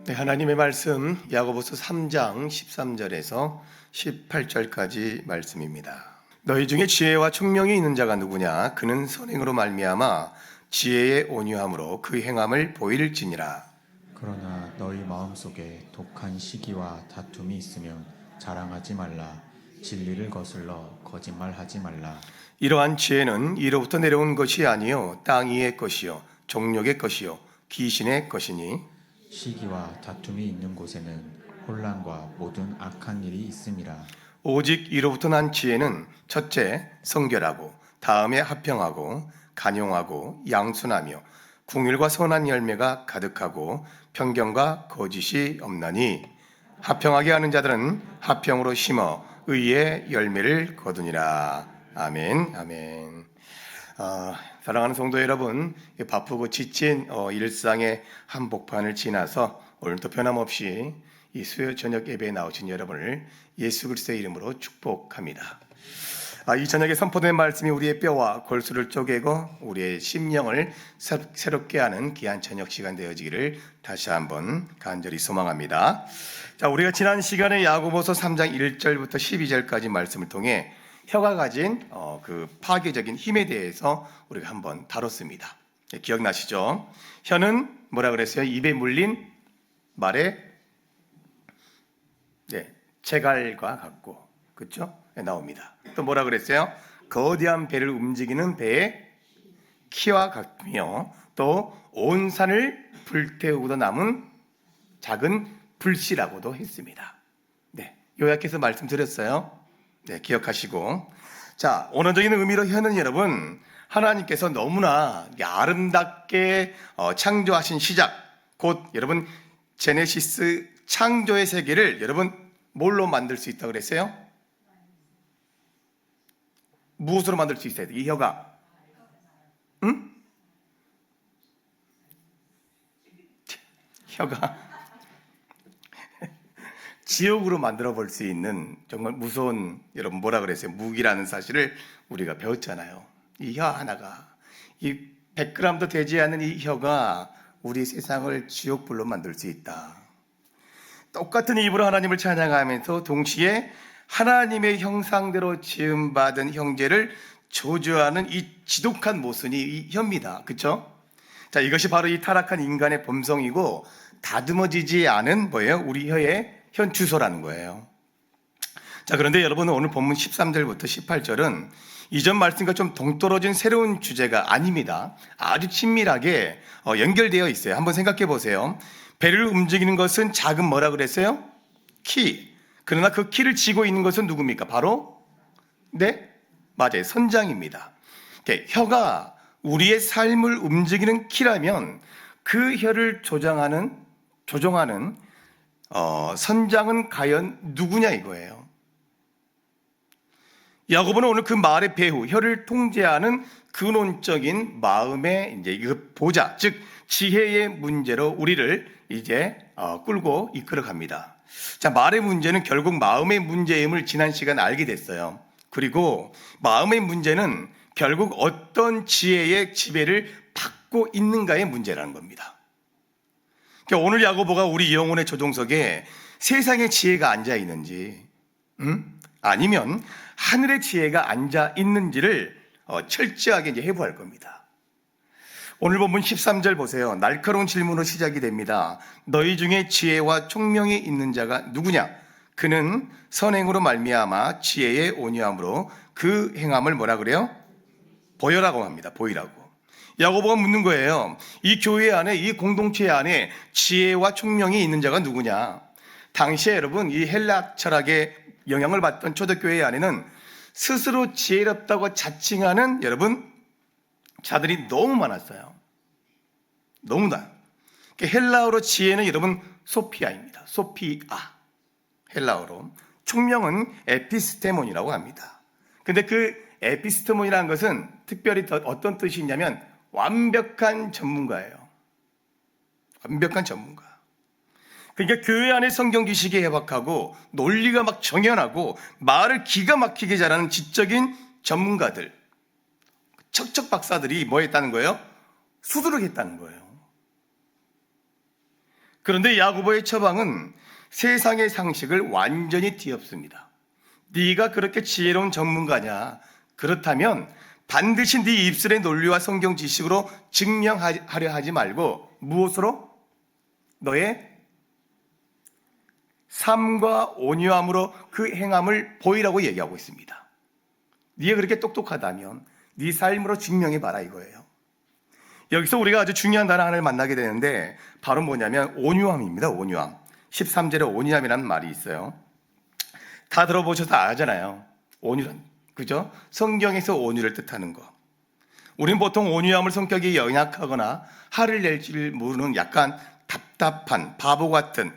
네, 하나님의 말씀 야고보서 3장 13절에서 18절까지 말씀입니다. 너희 중에 지혜와 총명이 있는 자가 누구냐? 그는 선행으로 말미암아 지혜의 온유함으로 그 행함을 보일지니라. 그러나 너희 마음속에 독한 시기와 다툼이 있으면 자랑하지 말라. 진리를 거슬러 거짓말하지 말라. 이러한 지혜는 이로부터 내려온 것이 아니요 땅 위의 것이요 종력의 것이요 귀신의 것이니 시기와 다툼이 있는 곳에는 혼란과 모든 악한 일이 있음이라. 오직 이로부터 난 지혜는 첫째 성결하고 다음에 합평하고 간용하고 양순하며 궁율과 선한 열매가 가득하고 편견과 거짓이 없나니 합평하게 하는 자들은 합평으로 심어 의의 열매를 거두니라. 아멘. 아멘. 사랑하는 성도 여러분, 바쁘고 지친 일상의 한복판을 지나서 오늘도 변함없이 이 수요 저녁 예배에 나오신 여러분을 예수 그리스도의 이름으로 축복합니다. 이 저녁에 선포된 말씀이 우리의 뼈와 골수를 쪼개고 우리의 심령을 새롭게 하는 귀한 저녁 시간 되어지기를 다시 한번 간절히 소망합니다. 자, 우리가 지난 시간에 야고보서 3장 1절부터 12절까지 말씀을 통해 혀가 가진 그 파괴적인 힘에 대해서 우리가 한번 다뤘습니다. 기억나시죠? 혀는 뭐라 그랬어요? 입에 물린 말의 채갈과 같고, 그렇죠? 나옵니다. 또 뭐라 그랬어요? 거대한 배를 움직이는 배의 키와 같으며 또 온 산을 불태우고도 남은 작은 불씨라고도 했습니다. 요약해서 말씀드렸어요. 기억하시고, 자, 원어적인 의미로 혀는 여러분 하나님께서 너무나 아름답게 창조하신 시작, 곧 여러분 제네시스 창조의 세계를 여러분 뭘로 만들 수 있다고 그랬어요? 무엇으로 만들 수 있어야 돼? 이 혀가. 응? 혀가 지옥으로 만들어 볼 수 있는 정말 무서운, 여러분 뭐라 그랬어요? 무기라는 사실을 우리가 배웠잖아요. 이 혀 하나가, 이 100g도 되지 않은 이 혀가 우리 세상을 지옥불로 만들 수 있다. 똑같은 입으로 하나님을 찬양하면서 동시에 하나님의 형상대로 지음받은 형제를 저주하는 이 지독한 모순이 이 혀입니다. 그렇죠? 자, 이것이 바로 이 타락한 인간의 본성이고 다듬어지지 않은 뭐예요? 우리 혀의 현 주소라는 거예요. 자, 그런데 여러분 오늘 본문 13절부터 18절은 이전 말씀과 좀 동떨어진 새로운 주제가 아닙니다. 아주 친밀하게 연결되어 있어요. 한번 생각해 보세요. 배를 움직이는 것은 작은 뭐라 그랬어요? 키. 그러나 그 키를 쥐고 있는 것은 누굽니까? 바로 맞아요. 선장입니다. 혀가 우리의 삶을 움직이는 키라면 그 혀를 조정하는 선장은 과연 누구냐 이거예요. 야고보는 오늘 그 말의 배후, 혀를 통제하는 근원적인 마음의 이제 그 보좌, 즉 지혜의 문제로 우리를 이제 끌고 이끌어 갑니다. 자, 말의 문제는 결국 마음의 문제임을 지난 시간에 알게 됐어요. 그리고 마음의 문제는 결국 어떤 지혜의 지배를 받고 있는가의 문제라는 겁니다. 그러니까 오늘 야고보가 우리 영혼의 조종석에 세상의 지혜가 앉아 있는지, 아니면 하늘의 지혜가 앉아 있는지를 철저하게 이제 해부할 겁니다. 오늘 본문 13절 보세요. 날카로운 질문으로 시작이 됩니다. 너희 중에 지혜와 총명이 있는 자가 누구냐? 그는 선행으로 말미암아 지혜의 온유함으로 그 행함을 뭐라 그래요? 보여라고 합니다. 보이라고. 야고보가 묻는 거예요. 이 교회 안에, 이 공동체 안에 지혜와 총명이 있는 자가 누구냐? 당시에 여러분 이 헬라 철학의 영향을 받던 초대교회 안에는 스스로 지혜롭다고 자칭하는 여러분 자들이 너무 많았어요. 너무나. 헬라어로 지혜는 여러분 소피아입니다. 소피아. 헬라어로. 총명은 에피스테몬이라고 합니다. 근데 그 에피스테몬이라는 것은 특별히 어떤 뜻이 있냐면 완벽한 전문가예요. 완벽한 전문가. 그러니까 교회 안에 성경 지식이 해박하고 논리가 막 정연하고 말을 기가 막히게 잘하는 지적인 전문가들, 척척 박사들이 뭐 했다는 거예요? 수두룩 했다는 거예요. 그런데 야고보의 처방은 세상의 상식을 완전히 뒤엎습니다. 네가 그렇게 지혜로운 전문가냐? 그렇다면 반드시 네 입술의 논리와 성경 지식으로 증명하려 하지 말고 무엇으로? 너의 삶과 온유함으로 그 행함을 보이라고 얘기하고 있습니다. 네가 그렇게 똑똑하다면 네 삶으로 증명해봐라 이거예요. 여기서 우리가 아주 중요한 단어 하나를 만나게 되는데 바로 뭐냐면 온유함입니다. 온유함. 13절에 온유함이라는 말이 있어요. 다 들어보셔서 알잖아요. 온유란, 그죠? 성경에서 온유를 뜻하는 거. 우리는 보통 온유함을 성격이 연약하거나 화를 낼 줄 모르는 약간 답답한 바보 같은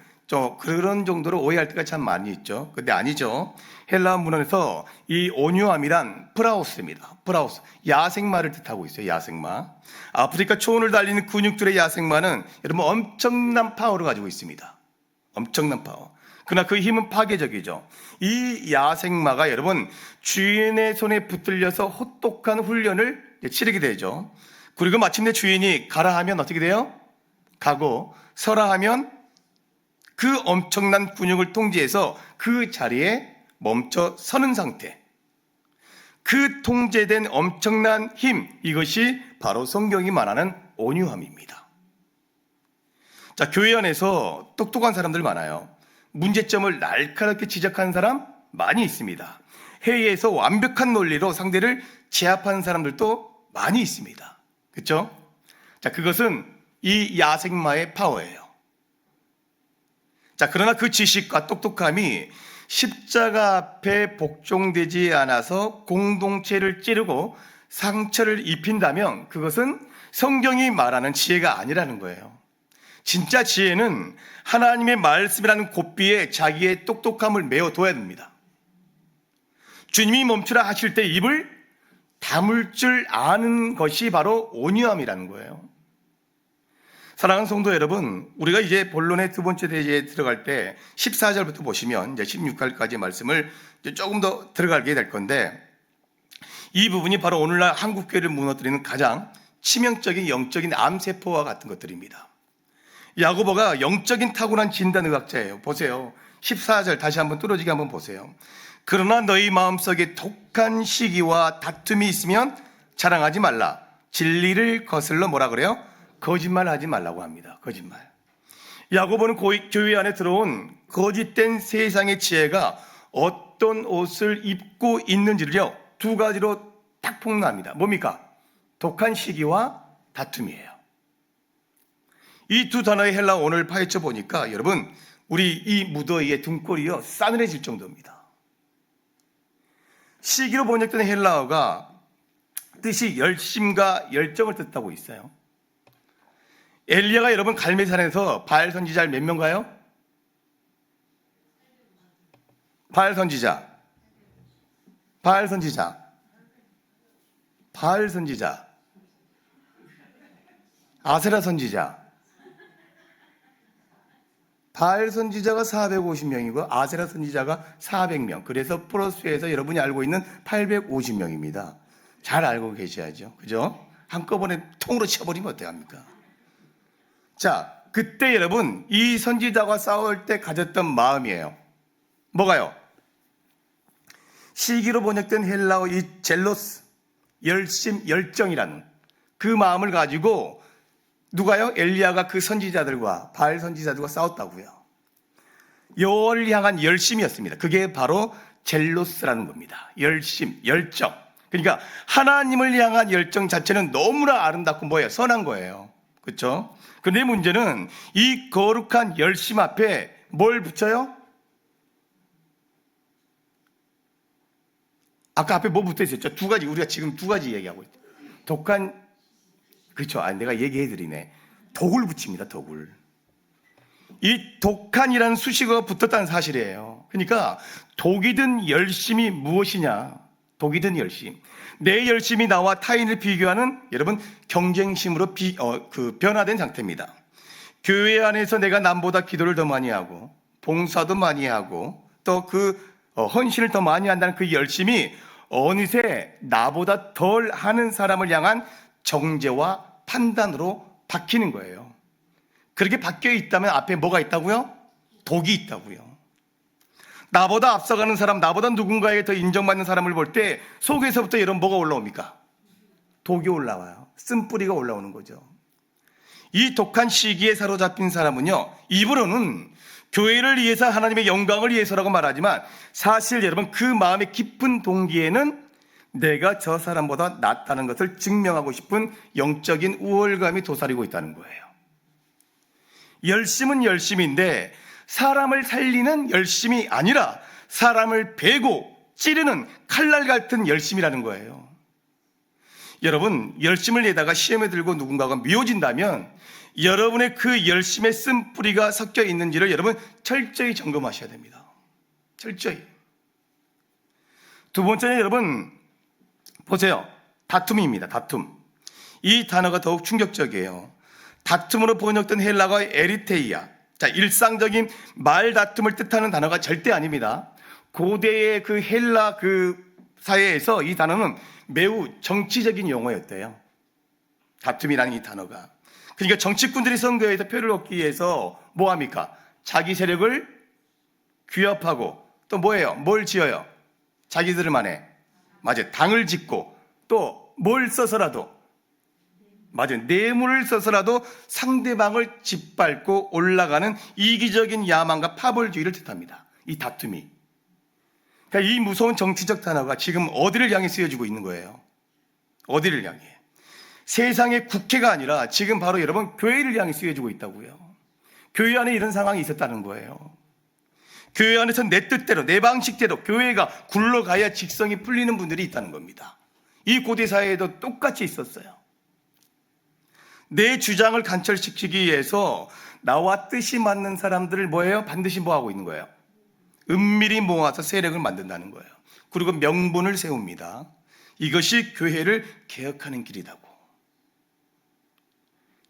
그런 정도로 오해할 때가 참 많이 있죠. 근데 아니죠. 헬라 문헌에서 이 온유함이란 프라우스입니다. 프라우스, 야생마를 뜻하고 있어요. 야생마. 아프리카 초원을 달리는 근육들의 야생마는 여러분 엄청난 파워를 가지고 있습니다. 엄청난 파워. 그러나 그 힘은 파괴적이죠. 이 야생마가 여러분 주인의 손에 붙들려서 혹독한 훈련을 치르게 되죠. 그리고 마침내 주인이 가라 하면 어떻게 돼요? 가고 서라 하면 그 엄청난 근육을 통제해서 그 자리에 멈춰 서는 상태. 그 통제된 엄청난 힘, 이것이 바로 성경이 말하는 온유함입니다. 자, 교회 안에서 똑똑한 사람들 많아요. 문제점을 날카롭게 지적하는 사람 많이 있습니다. 회의에서 완벽한 논리로 상대를 제압하는 사람들도 많이 있습니다. 그렇죠? 자, 그것은 이 야생마의 파워예요. 자, 그러나 그 지식과 똑똑함이 십자가 앞에 복종되지 않아서 공동체를 찌르고 상처를 입힌다면 그것은 성경이 말하는 지혜가 아니라는 거예요. 진짜 지혜는 하나님의 말씀이라는 고삐에 자기의 똑똑함을 메어둬야 됩니다. 주님이 멈추라 하실 때 입을 다물 줄 아는 것이 바로 온유함이라는 거예요. 사랑하는 성도 여러분, 우리가 이제 본론의 두 번째 대지에 들어갈 때 14절부터 보시면 이제 16절까지 말씀을 이제 조금 더 들어가게 될 건데, 이 부분이 바로 오늘날 한국교회를 무너뜨리는 가장 치명적인 영적인 암세포와 같은 것들입니다. 야고보가 영적인 타고난 진단의학자예요. 보세요. 14절 다시 한번 뚫어지게 한번 보세요. 그러나 너희 마음속에 독한 시기와 다툼이 있으면 자랑하지 말라. 진리를 거슬러 뭐라 그래요? 거짓말하지 말라고 합니다. 거짓말. 야고보는 교회 안에 들어온 거짓된 세상의 지혜가 어떤 옷을 입고 있는지를요, 두 가지로 딱 폭로합니다. 뭡니까? 독한 시기와 다툼이에요. 이 두 단어의 헬라어 오늘 파헤쳐 보니까 여러분, 우리 이 무더위에 등골이요 싸늘해질 정도입니다. 시기로 번역된 헬라어가 뜻이 열심과 열정을 뜻하고 있어요. 엘리야가 여러분 갈멜산에서 바알 선지자를 몇 명 가요? 바알 선지자, 아세라 선지자. 바알 선지자가 450명이고 아세라 선지자가 400명. 그래서 프로스에서 여러분이 알고 있는 850명입니다. 잘 알고 계셔야죠. 그죠? 한꺼번에 통으로 쳐버리면 어떡합니까? 자, 그때 여러분 이 선지자가 싸울 때 가졌던 마음이에요. 뭐가요? 시기로 번역된 헬라어 이 젤로스, 열심, 열정이라는 그 마음을 가지고 누가요? 엘리야가 그 선지자들과 바알 선지자들과 싸웠다고요. 여호와를 향한 열심이었습니다. 그게 바로 젤로스라는 겁니다. 열심, 열정. 그러니까 하나님을 향한 열정 자체는 너무나 아름답고 뭐예요? 선한 거예요. 그렇죠? 그런데 문제는 이 거룩한 열심 앞에 뭘 붙여요? 아까 앞에 뭐 붙어 있었죠? 두 가지, 우리가 지금 두 가지 얘기하고 있죠. 독한, 그렇죠? 내가 얘기해 드리네. 독을 붙입니다. 독을. 이 독한이라는 수식어가 붙었다는 사실이에요. 그러니까 독이 든 열심이 무엇이냐? 독이 든 열심. 내 열심이 나와 타인을 비교하는 여러분 경쟁심으로 변화된 상태입니다. 교회 안에서 내가 남보다 기도를 더 많이 하고 봉사도 많이 하고 또 헌신을 더 많이 한다는 그 열심이 어느새 나보다 덜 하는 사람을 향한 정죄와 판단으로 바뀌는 거예요. 그렇게 바뀌어 있다면 앞에 뭐가 있다고요? 독이 있다고요. 나보다 앞서가는 사람, 나보다 누군가에 더 인정받는 사람을 볼 때 속에서부터 이런 뭐가 올라옵니까? 독이 올라와요. 쓴뿌리가 올라오는 거죠. 이 독한 시기에 사로잡힌 사람은요, 입으로는 교회를 위해서 하나님의 영광을 위해서라고 말하지만 사실 여러분 그 마음의 깊은 동기에는 내가 저 사람보다 낫다는 것을 증명하고 싶은 영적인 우월감이 도사리고 있다는 거예요. 열심은 열심인데 사람을 살리는 열심이 아니라 사람을 베고 찌르는 칼날 같은 열심이라는 거예요. 여러분, 열심을 내다가 시험에 들고 누군가가 미워진다면 여러분의 그 열심에 쓴 뿌리가 섞여 있는지를 여러분 철저히 점검하셔야 됩니다. 철저히. 두 번째는 여러분 보세요. 다툼입니다. 다툼. 이 단어가 더욱 충격적이에요. 다툼으로 번역된 헬라어 에리테이아. 자, 일상적인 말 다툼을 뜻하는 단어가 절대 아닙니다. 고대의 그 헬라 그 사회에서 이 단어는 매우 정치적인 용어였대요. 다툼이라는 이 단어가. 그러니까 정치꾼들이 선거에서 표를 얻기 위해서 뭐 합니까? 자기 세력을 규합하고 또 뭐예요? 뭘 지어요? 자기들만의 맞아요. 당을 짓고 또 뭘 써서라도 맞아요. 뇌물을 써서라도 상대방을 짓밟고 올라가는 이기적인 야망과 파벌주의를 뜻합니다. 이 다툼이. 그러니까 이 무서운 정치적 단어가 지금 어디를 향해 쓰여지고 있는 거예요? 어디를 향해? 세상의 국회가 아니라 지금 바로 여러분 교회를 향해 쓰여지고 있다고요. 교회 안에 이런 상황이 있었다는 거예요. 교회 안에서 내 뜻대로 내 방식대로 교회가 굴러가야 직성이 풀리는 분들이 있다는 겁니다. 이 고대 사회에도 똑같이 있었어요. 내 주장을 관철시키기 위해서 나와 뜻이 맞는 사람들을 뭐예요? 반드시 뭐하고 있는 거예요? 은밀히 모아서 세력을 만든다는 거예요. 그리고 명분을 세웁니다. 이것이 교회를 개혁하는 길이라고.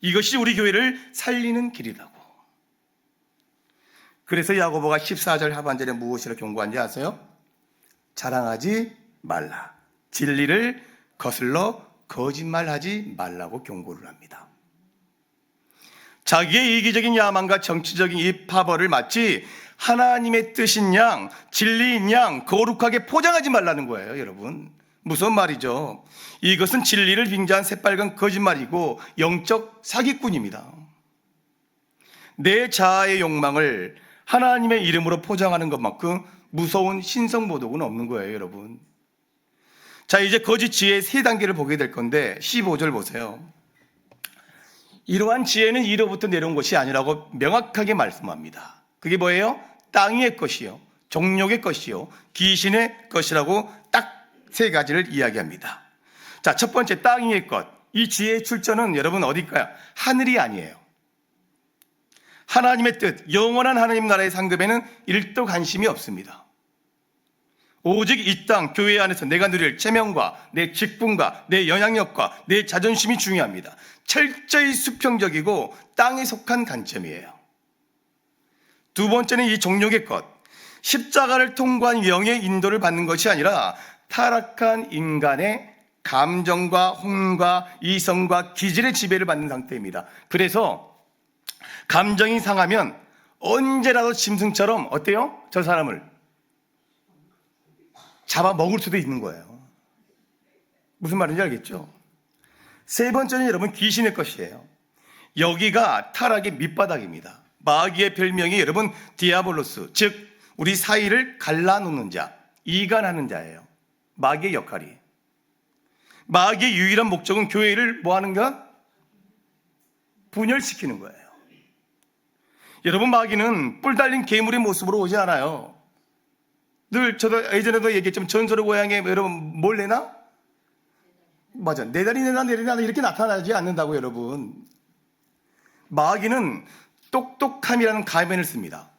이것이 우리 교회를 살리는 길이라고. 그래서 야고보가 14절 하반절에 무엇이라 경고한지 아세요? 자랑하지 말라. 진리를 거슬러 거짓말하지 말라고 경고를 합니다. 자기의 이기적인 야망과 정치적인 이 파벌을 마치 하나님의 뜻인 양, 진리인 양 거룩하게 포장하지 말라는 거예요, 여러분. 무슨 말이죠? 이것은 진리를 빙자한 새빨간 거짓말이고 영적 사기꾼입니다. 내 자아의 욕망을 하나님의 이름으로 포장하는 것만큼 무서운 신성모독은 없는 거예요, 여러분. 자, 이제 거짓 지혜의 세 단계를 보게 될 건데 15절 보세요. 이러한 지혜는 이로부터 내려온 것이 아니라고 명확하게 말씀합니다. 그게 뭐예요? 땅의 것이요, 종족의 것이요, 귀신의 것이라고 딱 세 가지를 이야기합니다. 자, 첫 번째 땅의 것. 이 지혜의 출처는 여러분 어딜까요? 하늘이 아니에요. 하나님의 뜻, 영원한 하나님 나라의 상급에는 1도 관심이 없습니다. 오직 이 땅, 교회 안에서 내가 누릴 체면과 내 직분과 내 영향력과 내 자존심이 중요합니다. 철저히 수평적이고 땅에 속한 관점이에요. 두 번째는 이 종족의 것. 십자가를 통과한 영의 인도를 받는 것이 아니라 타락한 인간의 감정과 혼과 이성과 기질의 지배를 받는 상태입니다. 그래서 감정이 상하면 언제라도 짐승처럼 어때요? 저 사람을 잡아먹을 수도 있는 거예요. 무슨 말인지 알겠죠? 세 번째는 여러분 귀신의 것이에요. 여기가 타락의 밑바닥입니다. 마귀의 별명이 여러분 디아볼로스, 즉 우리 사이를 갈라놓는 자, 이간하는 자예요. 마귀의 역할이. 마귀의 유일한 목적은 교회를 뭐 하는 것? 분열시키는 거예요. 여러분, 마귀는 뿔 달린 괴물의 모습으로 오지 않아요. 늘 저도 예전에도 얘기했지만 전설의 고향에 여러분 뭘 내나? 맞아. 내 다리 내나 내 다리 내나 이렇게 나타나지 않는다고 여러분. 마귀는 똑똑함이라는 가면을 씁니다.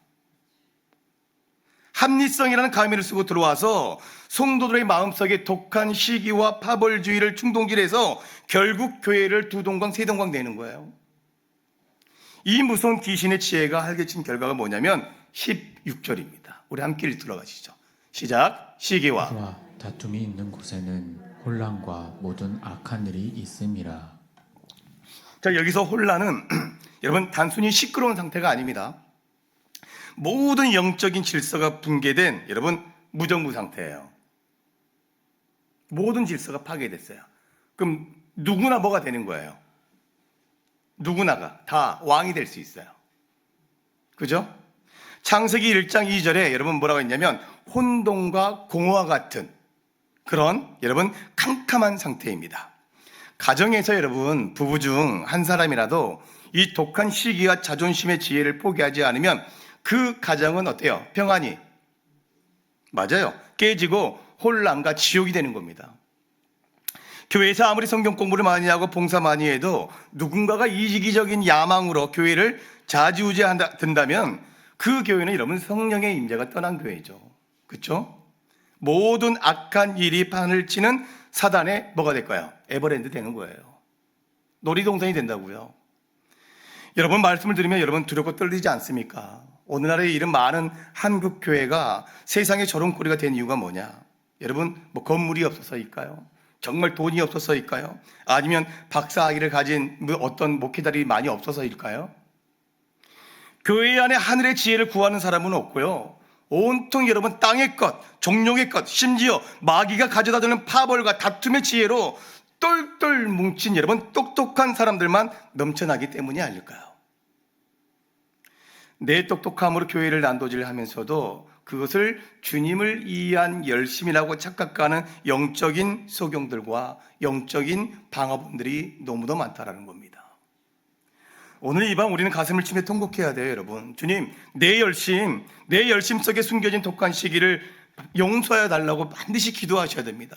합리성이라는 가면을 쓰고 들어와서 성도들의 마음속에 독한 시기와 파벌주의를 충동질해서 결국 교회를 두 동강 세 동강 내는 거예요. 이 무서운 귀신의 지혜가 활개친 결과가 뭐냐면 16절입니다. 우리 함께 읽도록 하시죠. 시작. 시기와 다툼이 있는 곳에는 혼란과 모든 악한 일이 있음이라. 자, 여기서 혼란은 여러분 단순히 시끄러운 상태가 아닙니다. 모든 영적인 질서가 붕괴된 여러분 무정부 상태예요. 모든 질서가 파괴됐어요. 그럼 누구나 뭐가 되는 거예요? 누구나가 다 왕이 될 수 있어요. 그죠? 창세기 1장 2절에 여러분 뭐라고 했냐면 혼돈과 공허와 같은 그런 여러분 캄캄한 상태입니다. 가정에서 여러분 부부 중 한 사람이라도 이 독한 시기와 자존심의 지혜를 포기하지 않으면 그 가정은 어때요? 평안이 맞아요. 깨지고 혼란과 지옥이 되는 겁니다. 교회에서 아무리 성경 공부를 많이 하고 봉사 많이 해도 누군가가 이기적인 야망으로 교회를 좌지우지한다면 그 교회는 여러분 성령의 임재가 떠난 교회죠. 그렇죠? 모든 악한 일이 판을 치는 사단의 뭐가 될까요? 에버랜드 되는 거예요. 놀이동산이 된다고요. 여러분 말씀을 들으면 여러분 두렵고 떨리지 않습니까? 오늘날에 이런 많은 한국 교회가 세상의 조롱거리가 된 이유가 뭐냐? 여러분 뭐 건물이 없어서일까요? 정말 돈이 없어서일까요? 아니면 박사학위를 가진 어떤 목회자들이 많이 없어서일까요? 교회 안에 하늘의 지혜를 구하는 사람은 없고요. 온통 여러분 땅의 것, 종룡의 것, 심지어 마귀가 가져다 주는 파벌과 다툼의 지혜로 똘똘 뭉친 여러분 똑똑한 사람들만 넘쳐나기 때문이 아닐까요? 내 똑똑함으로 교회를 난도질하면서도 그것을 주님을 이해한 열심이라고 착각하는 영적인 소경들과 영적인 방어분들이 너무도 많다라는 겁니다. 오늘 이 밤 우리는 가슴을 치며 통곡해야 돼요, 여러분. 주님, 내 열심 속에 숨겨진 독한 시기를 용서해 달라고 반드시 기도하셔야 됩니다.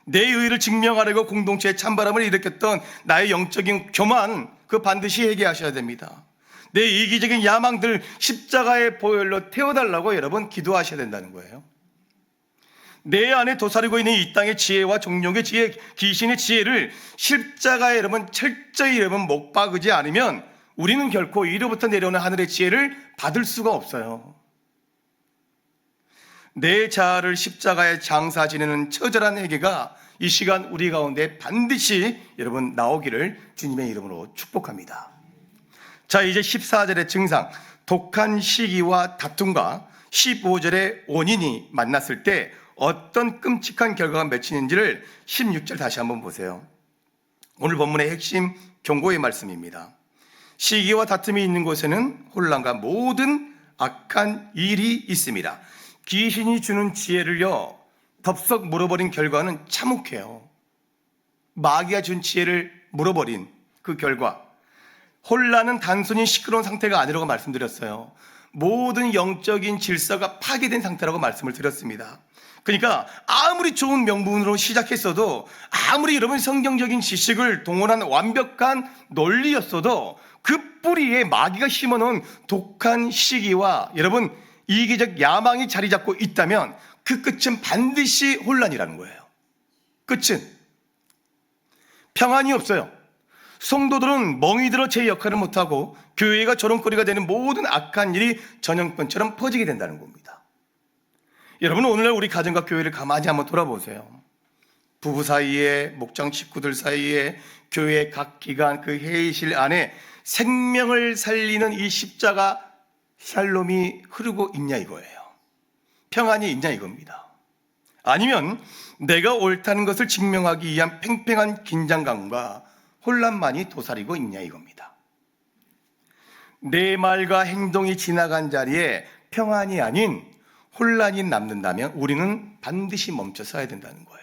내 의의를 증명하려고 공동체에 찬바람을 일으켰던 나의 영적인 교만, 그거 반드시 회개하셔야 됩니다. 내 이기적인 야망들 십자가의 보혈로 태워달라고 여러분 기도하셔야 된다는 거예요. 내 안에 도사리고 있는 이 땅의 지혜와 종룡의 지혜, 귀신의 지혜를 십자가에 여러분 철저히 여러분 못 박으지 않으면 우리는 결코 위로부터 내려오는 하늘의 지혜를 받을 수가 없어요. 내 자아를 십자가에 장사 지내는 처절한 회개가 이 시간 우리 가운데 반드시 여러분 나오기를 주님의 이름으로 축복합니다. 자, 이제 14절의 증상, 독한 시기와 다툼과 15절의 원인이 만났을 때 어떤 끔찍한 결과가 맺히는지를 16절 다시 한번 보세요. 오늘 본문의 핵심 경고의 말씀입니다. 시기와 다툼이 있는 곳에는 혼란과 모든 악한 일이 있습니다. 귀신이 주는 지혜를요 덥석 물어버린 결과는 참혹해요. 마귀가 준 지혜를 물어버린 그 결과, 혼란은 단순히 시끄러운 상태가 아니라고 말씀드렸어요. 모든 영적인 질서가 파괴된 상태라고 말씀을 드렸습니다. 그러니까 아무리 좋은 명분으로 시작했어도, 아무리 여러분 성경적인 지식을 동원한 완벽한 논리였어도 그 뿌리에 마귀가 심어놓은 독한 시기와 여러분 이기적 야망이 자리 잡고 있다면 그 끝은 반드시 혼란이라는 거예요. 끝은 평안이 없어요. 성도들은 멍이 들어 제 역할을 못하고 교회가 조롱거리가 되는 모든 악한 일이 전염병처럼 퍼지게 된다는 겁니다. 여러분, 오늘날 우리 가정과 교회를 가만히 한번 돌아보세요. 부부 사이에, 목장 식구들 사이에, 교회 각 기관 그 회의실 안에 생명을 살리는 이 십자가 샬롬이 흐르고 있냐 이거예요. 평안이 있냐 이겁니다. 아니면 내가 옳다는 것을 증명하기 위한 팽팽한 긴장감과 혼란만이 도사리고 있냐 이겁니다. 내 말과 행동이 지나간 자리에 평안이 아닌 혼란이 남는다면 우리는 반드시 멈춰 서야 된다는 거예요.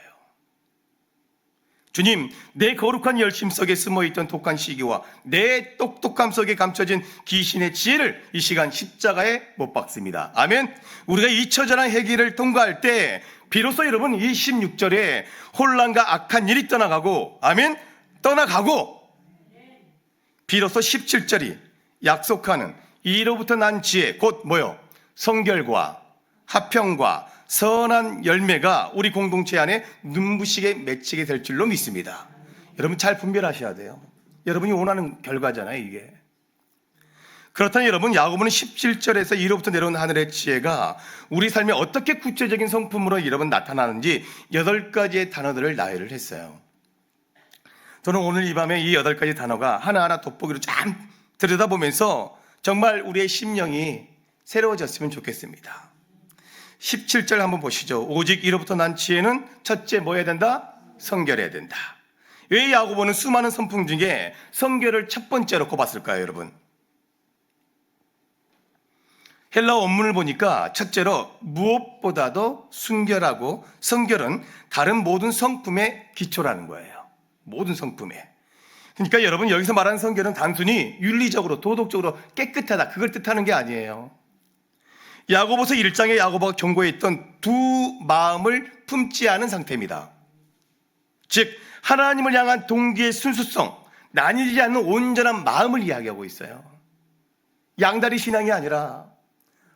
주님, 내 거룩한 열심 속에 숨어있던 독한 시기와 내 똑똑함 속에 감춰진 귀신의 지혜를 이 시간 십자가에 못 박습니다. 아멘. 우리가 이 처절한 회개를 통과할 때 비로소 여러분 이 16절에 혼란과 악한 일이 떠나가고, 아멘, 떠나가고, 비로소 17절이 약속하는 이로부터 난 지혜, 곧 뭐요? 성결과 화평과 선한 열매가 우리 공동체 안에 눈부시게 맺히게 될 줄로 믿습니다. 여러분 잘 분별하셔야 돼요. 여러분이 원하는 결과잖아요, 이게. 그렇다면 여러분, 야고보는 17절에서 이로부터 내려온 하늘의 지혜가 우리 삶에 어떻게 구체적인 성품으로 여러분 나타나는지 8가지의 단어들을 나열을 했어요. 저는 오늘 이 밤에 이 8가지 단어가 하나하나 돋보기로 쫙 들여다보면서 정말 우리의 심령이 새로워졌으면 좋겠습니다. 17절 한번 보시죠. 오직 이로부터 난 지혜는 첫째 뭐 해야 된다? 성결해야 된다. 왜 야고보는 수많은 선풍 중에 성결을 첫 번째로 꼽았을까요, 여러분? 헬라 원문을 보니까 첫째로 무엇보다도 순결하고, 성결은 다른 모든 성품의 기초라는 거예요. 모든 성품에. 그러니까 여러분, 여기서 말하는 성결은 단순히 윤리적으로 도덕적으로 깨끗하다, 그걸 뜻하는 게 아니에요. 야고보서 1장에 야고보가 경고했던 두 마음을 품지 않은 상태입니다. 즉 하나님을 향한 동기의 순수성, 나뉘지 않는 온전한 마음을 이야기하고 있어요. 양다리 신앙이 아니라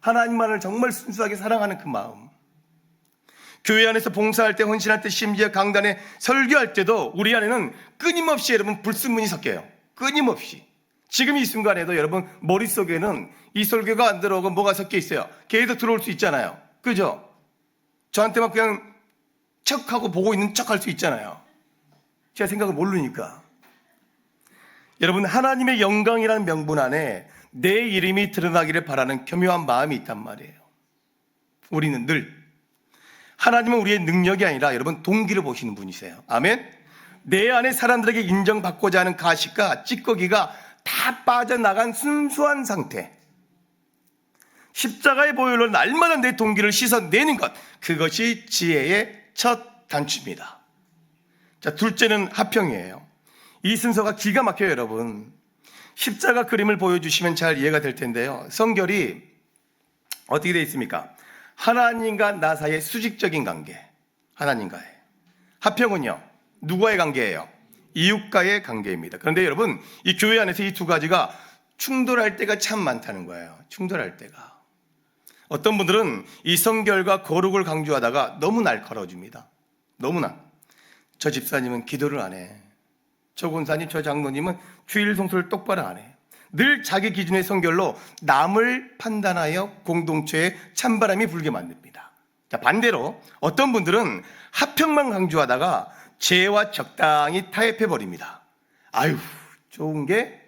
하나님만을 정말 순수하게 사랑하는 그 마음. 교회 안에서 봉사할 때, 헌신할 때, 심지어 강단에 설교할 때도 우리 안에는 끊임없이 여러분 불순물이 섞여요. 끊임없이. 지금 이 순간에도 여러분 머릿속에는 이 설교가 안 들어오고 뭐가 섞여 있어요. 계속 들어올 수 있잖아요. 그죠? 저한테만 그냥 척하고 보고 있는 척 할 수 있잖아요. 제가 생각을 모르니까. 여러분, 하나님의 영광이라는 명분 안에 내 이름이 드러나기를 바라는 교묘한 마음이 있단 말이에요. 우리는 늘 하나님은 우리의 능력이 아니라 여러분 동기를 보시는 분이세요. 아멘. 내 안에 사람들에게 인정받고자 하는 가식과 찌꺼기가 다 빠져나간 순수한 상태, 십자가의 보혈로 날마다 내 동기를 씻어내는 것, 그것이 지혜의 첫 단추입니다. 자, 둘째는 화평이에요. 이 순서가 기가 막혀요, 여러분. 십자가 그림을 보여주시면 잘 이해가 될 텐데요. 성결이 어떻게 되어 있습니까? 하나님과 나 사이의 수직적인 관계, 하나님과의. 화평은요, 누구와의 관계예요? 이웃과의 관계입니다. 그런데 여러분, 이 교회 안에서 이 두 가지가 충돌할 때가 참 많다는 거예요. 충돌할 때가. 어떤 분들은 이 성결과 거룩을 강조하다가 너무 날카로워집니다. 너무나. 저 집사님은 기도를 안 해. 저 권사님, 저 장로님은 주일 성수를 똑바로 안 해. 늘 자기 기준의 성결로 남을 판단하여 공동체에 찬바람이 불게 만듭니다. 자, 반대로 어떤 분들은 화평만 강조하다가 죄와 적당히 타협해 버립니다. 아유, 좋은 게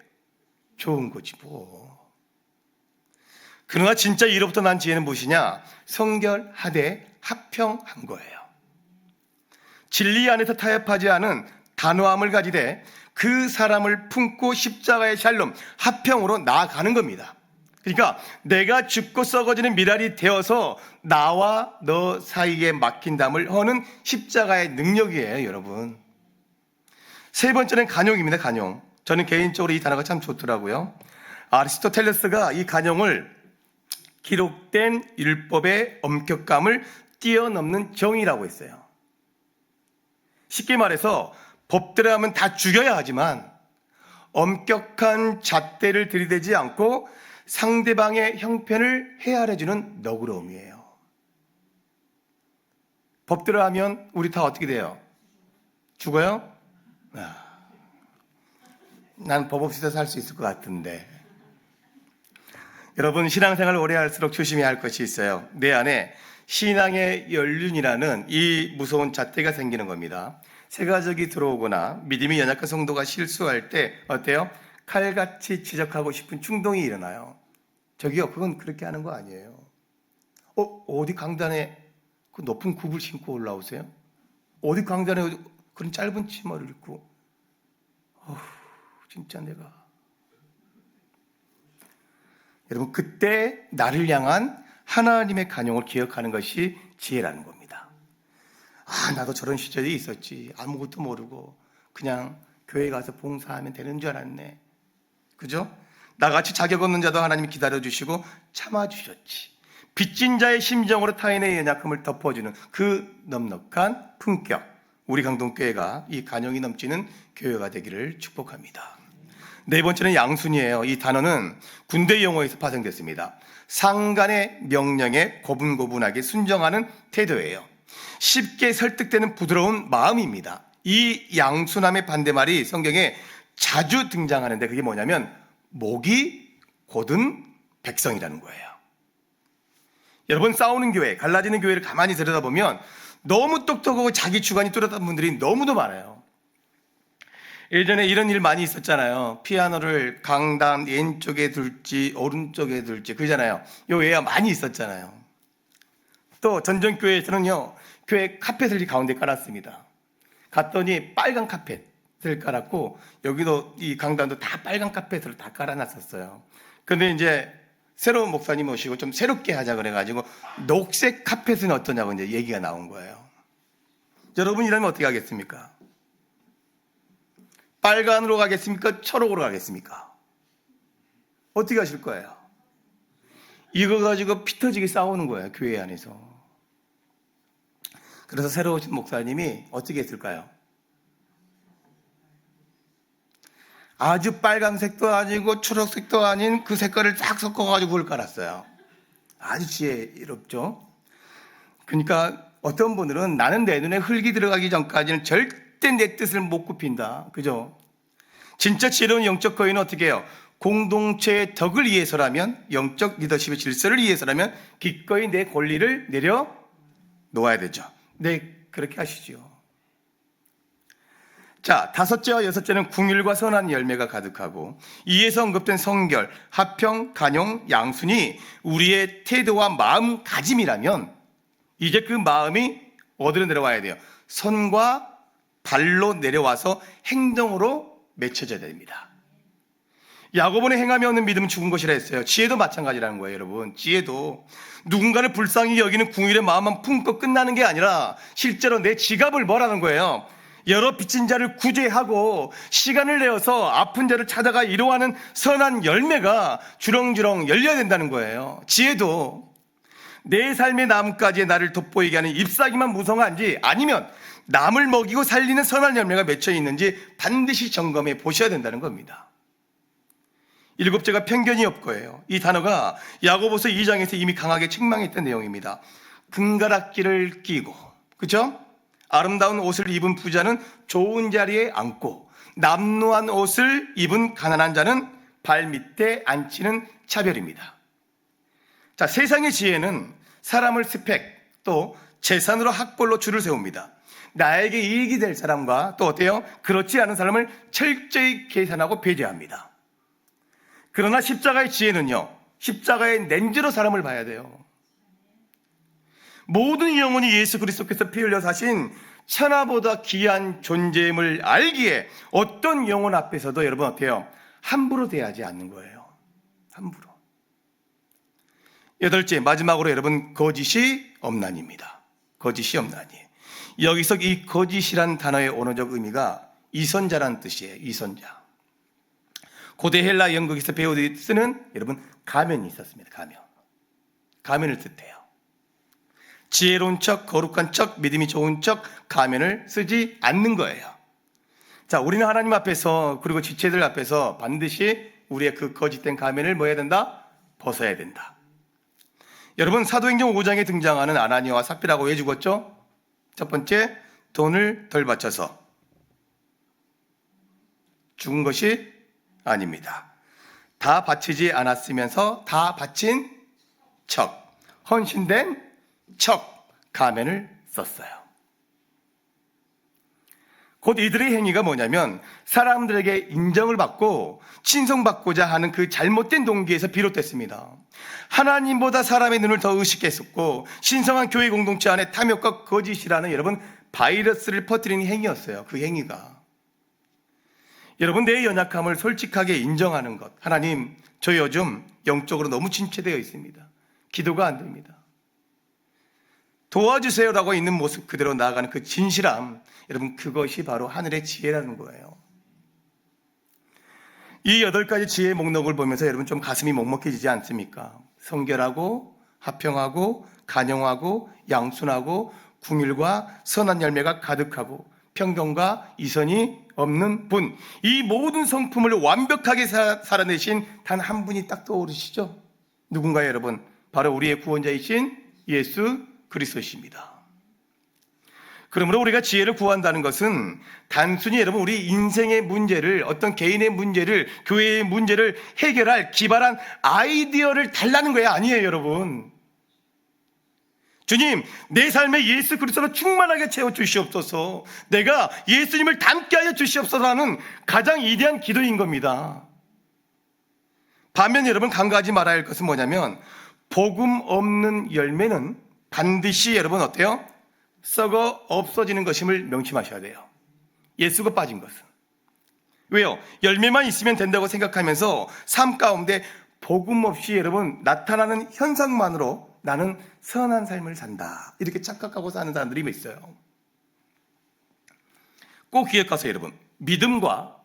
좋은 거지 뭐. 그러나 진짜 이로부터 난 지혜는 무엇이냐? 성결하되 화평한 거예요. 진리 안에서 타협하지 않은 단호함을 가지되 그 사람을 품고 십자가의 샬롬, 화평으로 나아가는 겁니다. 그러니까 내가 죽고 썩어지는 미랄이 되어서 나와 너 사이에 막힌 담을 허는 십자가의 능력이에요, 여러분. 세 번째는 간용입니다, 간용. 저는 개인적으로 이 단어가 참 좋더라고요. 아리스토텔레스가 이 간용을 기록된 율법의 엄격감을 뛰어넘는 정의라고 했어요. 쉽게 말해서 법대로 하면 다 죽여야 하지만 엄격한 잣대를 들이대지 않고 상대방의 형편을 헤아려주는 너그러움이에요. 법대로 하면 우리 다 어떻게 돼요? 죽어요? 난 법 없이도 살 수 있을 것 같은데. 여러분, 신앙생활 오래 할수록 조심해야 할 것이 있어요. 내 안에 신앙의 연륜이라는 이 무서운 잣대가 생기는 겁니다. 세가족이 들어오거나 믿음이 연약한 성도가 실수할 때 어때요? 칼같이 지적하고 싶은 충동이 일어나요. 저기요, 그건 그렇게 하는 거 아니에요. 어디 강단에 그 높은 굽을 신고 올라오세요? 어디 강단에 그런 짧은 치마를 입고, 진짜 내가. 여러분, 그때 나를 향한 하나님의 간용을 기억하는 것이 지혜라는 겁니다. 나도 저런 시절이 있었지. 아무것도 모르고 그냥 교회 가서 봉사하면 되는 줄 알았네. 그죠? 나같이 자격 없는 자도 하나님이 기다려주시고 참아주셨지. 빚진 자의 심정으로 타인의 연약함을 덮어주는 그 넉넉한 품격. 우리 강동교회가 이 간용이 넘치는 교회가 되기를 축복합니다. 네 번째는 양순이에요. 이 단어는 군대 용어에서 파생됐습니다. 상관의 명령에 고분고분하게 순정하는 태도예요. 쉽게 설득되는 부드러운 마음입니다. 이 양순함의 반대말이 성경에 자주 등장하는데 그게 뭐냐면 목이 곧은 백성이라는 거예요. 여러분, 싸우는 교회, 갈라지는 교회를 가만히 들여다보면 너무 똑똑하고 자기 주관이 뚜렷한 분들이 너무도 많아요. 예전에 이런 일 많이 있었잖아요. 피아노를 강당 왼쪽에 둘지 오른쪽에 둘지 그러잖아요. 요 예가 많이 있었잖아요. 또 전전교회에서는요, 교회 카펫을 가운데 깔았습니다. 갔더니 빨간 카펫을 깔았고, 여기도 이 강단도 다 빨간 카펫을 다 깔아놨었어요. 근데 이제 새로운 목사님 오시고 좀 새롭게 하자 그래가지고 녹색 카펫은 어떠냐고 이제 얘기가 나온 거예요. 여러분 이러면 어떻게 하겠습니까? 빨간으로 가겠습니까? 초록으로 가겠습니까? 어떻게 하실 거예요? 이거 가지고 피 터지게 싸우는 거예요, 교회 안에서. 그래서 새로 오신 목사님이 어떻게 했을까요? 아주 빨간색도 아니고 초록색도 아닌 그 색깔을 싹 섞어가지고 그걸 깔았어요. 아주 지혜롭죠? 그러니까 어떤 분들은 나는 내 눈에 흙이 들어가기 전까지는 절대 내 뜻을 못 굽힌다. 그죠? 진짜 지혜로운 영적 거인은 어떻게 해요? 공동체의 덕을 위해서라면, 영적 리더십의 질서를 위해서라면 기꺼이 내 권리를 내려 놓아야 되죠. 네, 그렇게 하시죠. 자, 다섯째와 여섯째는 궁율과 선한 열매가 가득하고, 이에서 언급된 성결, 화평, 간용, 양순이 우리의 태도와 마음가짐이라면 이제 그 마음이 어디로 내려와야 돼요? 손과 발로 내려와서 행동으로 맺혀져야 됩니다. 야고보는 행함이 없는 믿음은 죽은 것이라 했어요. 지혜도 마찬가지라는 거예요, 여러분. 지혜도 누군가를 불쌍히 여기는 궁율의 마음만 품고 끝나는 게 아니라 실제로 내 지갑을 뭐라는 거예요? 여러 빚진 자를 구제하고 시간을 내어서 아픈 자를 찾아가 이루어하는 선한 열매가 주렁주렁 열려야 된다는 거예요. 지혜도 내 삶의 나뭇가지에 나를 돋보이게 하는 잎사귀만 무성한지 아니면 남을 먹이고 살리는 선한 열매가 맺혀 있는지 반드시 점검해 보셔야 된다는 겁니다. 일곱째가 편견이 없고예요. 이 단어가 야고보서 2장에서 이미 강하게 책망했던 내용입니다. 금가락지를 끼고, 그렇죠? 아름다운 옷을 입은 부자는 좋은 자리에 앉고, 남루한 옷을 입은 가난한 자는 발 밑에 앉히는 차별입니다. 자, 세상의 지혜는 사람을 스펙 또 재산으로 학벌로 줄을 세웁니다. 나에게 이익이 될 사람과 또 어때요? 그렇지 않은 사람을 철저히 계산하고 배제합니다. 그러나 십자가의 지혜는요, 십자가의 렌즈로 사람을 봐야 돼요. 모든 영혼이 예수 그리스도께서 피 흘려 사신 천하보다 귀한 존재임을 알기에 어떤 영혼 앞에서도 여러분 어때요? 함부로 대하지 않는 거예요. 함부로. 여덟째, 마지막으로 여러분, 거짓이 없나니입니다. 거짓이 없나니. 여기서 이 거짓이란 단어의 언어적 의미가 이선자란 뜻이에요. 이선자. 고대 헬라 연극에서 배우들이 쓰는 여러분 가면이 있었습니다. 가면을 뜻해요. 지혜로운 척, 거룩한 척, 믿음이 좋은 척 가면을 쓰지 않는 거예요. 자, 우리는 하나님 앞에서 그리고 지체들 앞에서 반드시 우리의 그 거짓된 가면을 뭐 해야 된다? 벗어야 된다. 여러분, 사도행전 5장에 등장하는 아나니아와 삽비라가 왜 죽었죠? 첫 번째, 돈을 덜 바쳐서 죽은 것이 아닙니다. 다 바치지 않았으면서 다 바친 척, 헌신된 척 가면을 썼어요. 곧 이들의 행위가 뭐냐면 사람들에게 인정을 받고 칭송받고자 하는 그 잘못된 동기에서 비롯됐습니다. 하나님보다 사람의 눈을 더 의식했었고 신성한 교회 공동체 안에 탐욕과 거짓이라는 여러분 바이러스를 퍼뜨리는 행위였어요. 그 행위가. 여러분, 내 연약함을 솔직하게 인정하는 것. 하나님, 저 요즘 영적으로 너무 침체되어 있습니다. 기도가 안 됩니다. 도와주세요라고 있는 모습 그대로 나아가는 그 진실함, 여러분, 그것이 바로 하늘의 지혜라는 거예요. 이 8가지 지혜의 목록을 보면서 여러분 좀 가슴이 먹먹해지지 않습니까? 성결하고 화평하고 간용하고 양순하고 궁율과 선한 열매가 가득하고 평경과 이선이 없는 분, 이 모든 성품을 완벽하게 살아내신 단 한 분이 딱 떠오르시죠? 누군가요, 여러분? 바로 우리의 구원자이신 예수 그리스도십니다. 그러므로 우리가 지혜를 구한다는 것은 단순히 여러분 우리 인생의 문제를, 어떤 개인의 문제를, 교회의 문제를 해결할 기발한 아이디어를 달라는 거야 아니에요, 여러분. 주님, 내 삶에 예수 그리스도로 충만하게 채워 주시옵소서. 내가 예수님을 닮게 하여 주시옵소서라는 가장 위대한 기도인 겁니다. 반면 여러분, 간과하지 말아야 할 것은 뭐냐면, 복음 없는 열매는 반드시 여러분 어때요? 썩어 없어지는 것임을 명심하셔야 돼요. 예수가 빠진 것은. 왜요? 열매만 있으면 된다고 생각하면서 삶 가운데 복음 없이 여러분 나타나는 현상만으로 나는 선한 삶을 산다, 이렇게 착각하고 사는 사람들이 있어요. 꼭 기억하세요 여러분. 믿음과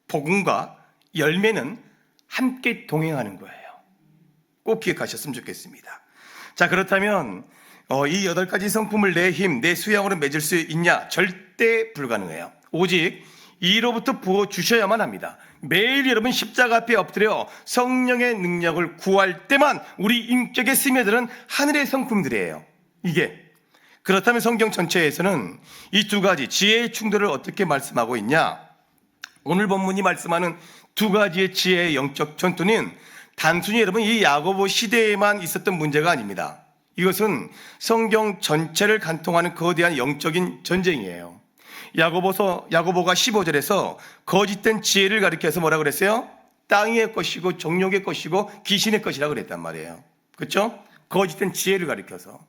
복음과 열매는 함께 동행하는 거예요. 꼭 기억하셨으면 좋겠습니다. 자, 그렇다면 이 8가지 성품을 내 힘, 내 수양으로 맺을 수 있냐? 절대 불가능해요. 오직 이로부터 부어주셔야만 합니다. 매일 여러분 십자가 앞에 엎드려 성령의 능력을 구할 때만 우리 인격에 스며드는 하늘의 성품들이에요. 이게. 그렇다면 성경 전체에서는 이 2가지 지혜의 충돌을 어떻게 말씀하고 있냐? 오늘 본문이 말씀하는 2가지의 지혜의 영적 전투는 단순히 여러분 이 야고보 시대에만 있었던 문제가 아닙니다. 이것은 성경 전체를 관통하는 거대한 영적인 전쟁이에요. 야고보가 15절에서 거짓된 지혜를 가리켜서 뭐라 그랬어요? 땅의 것이고 정욕의 것이고 귀신의 것이라고 그랬단 말이에요. 그렇죠? 거짓된 지혜를 가리켜서.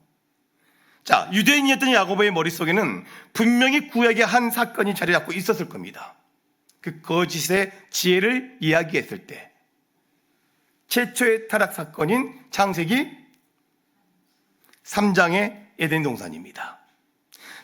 자, 유대인이었던 야고보의 머릿속에는 분명히 구약의 한 사건이 자리 잡고 있었을 겁니다. 그 거짓의 지혜를 이야기했을 때 최초의 타락 사건인 창세기 3장의 에덴 동산입니다.